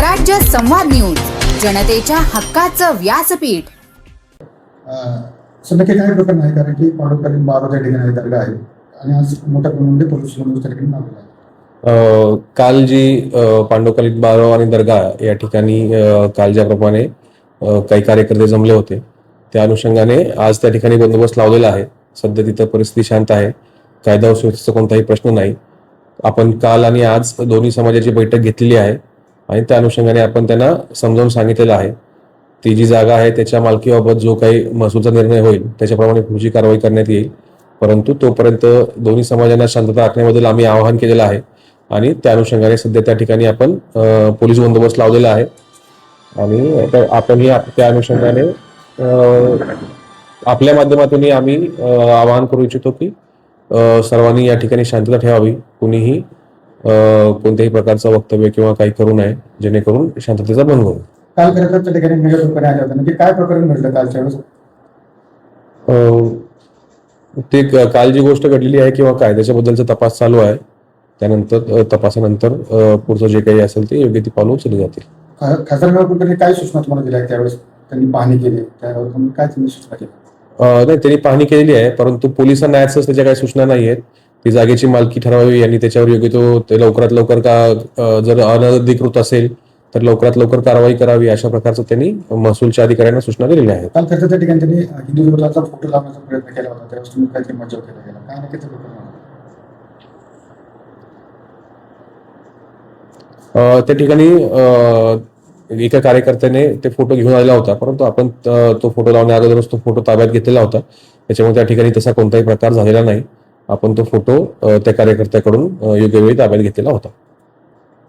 स्वराज्य संवाद न्यूज, जनतेच्या हक्काचं व्यासपीठ. नक्की काय प्रकार नाही, कारण की पांडुकालीन 12 त्या ठिकाणी दर्गा आहे आणि आज मोठ्या प्रमाणामध्ये पोलीस बंदोबस्त त्या ठिकाणी लावलेला आहे. काल जी पांडुकालीन बारव आणि दर्गा या ठिकाणी काल ज्याप्रमाणे काही कार्यकर्ते जमले होते त्या अनुषंगाने आज त्या ठिकाणी बंदोबस्त लावलेला आहे. सध्या तिथं परिस्थिती शांत आहे, कायदा व सुव्यवस्थेचा कोणताही प्रश्न नाही. आपण काल आणि आज दोन्ही समाजाची बैठक घेतलेली आहे आणि त्या अनुषंगाने आपण त्यांना समजावून सांगितलेलं आहे. ती जी जागा आहे त्याच्या मालकीबाबत जो काही महसूलचा निर्णय होईल त्याच्याप्रमाणे पुढची कारवाई करण्यात येईल, परंतु तोपर्यंत दोन्ही समाजांना शांतता राखण्याबद्दल आम्ही आवाहन केलेलं आहे आणि त्या अनुषंगाने सध्या त्या ठिकाणी आपण पोलीस बंदोबस्त लावलेला आहे आणि आपणही त्या अनुषंगाने आपल्या माध्यमातून आम्ही आवाहन करू इच्छितो की सर्वांनी या ठिकाणी शांतता ठेवावी. कुणीही कोणत्याही प्रकारचं वक्तव्य किंवा काही करू नये जेणेकरून शांततेचा भंग होईल. काल खरं त्या ठिकाणी नगर लोकांनी आले होते, म्हणजे काय प्रकरण घडलं कालच्या वेळेस? ते काल जी गोष्ट घडलेली आहे किंवा काय त्याच्याबद्दलचा तपास चालू आहे. त्यानंतर तपासानंतर पुढचं जे काही असेल ते योग्य ती पावलं उचलली जातील. खासदार कुलकर्णी काय सूचना तुम्हाला दिल्या त्यावेळेस? त्यांनी पाहणी केली, त्यावर तुम्ही काय सूचना केली? नाही, त्यांनी पाहणी केलेली आहे, परंतु पोलिसांना ऍक्सेस त्याच्या काही सूचना नाही आहेत. ती जागेची मालकी ठरवावी आणि त्याच्यावर योग्य तो लवकरात लवकर जर अनधिकृत असेल तर लवकरात लवकर कारवाई करावी अशा प्रकारचं त्यांनी महसूलच्या अधिकाऱ्यांना सूचना दिलेल्या आहेत. काल खरं त्या ठिकाणी त्यांनी हिंदू विरोधाचा फोटो लावण्याचा प्रयत्न केला होता, त्यावेळेस तुम्ही काय मज्जाव केला गेला काय नक्की ते प्रकरण? त्या ठिकाणी एका कार्यकर्त्याने ते फोटो घेऊन आलेला होता, परंतु आपण तो फोटो लावण्या अगोदरच तो फोटो ताब्यात घेतलेला होता. त्याच्यामुळे त्या ठिकाणी तसा कोणताही प्रकार झालेला नाही. आपण तो फोटो त्या कार्यकर्त्याकडून योग्य वेळी ताब्यात घेतलेला होता.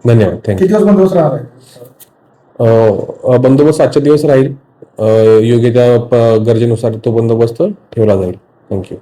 धन्यवाद. थँक्यू. किती दिवस बंदोबस्त राहणार आहे? बंदोबस्त आजच्या दिवस राहील. योग्य त्या गरजेनुसार तो बंदोबस्त ठेवला जाईल. थँक्यू.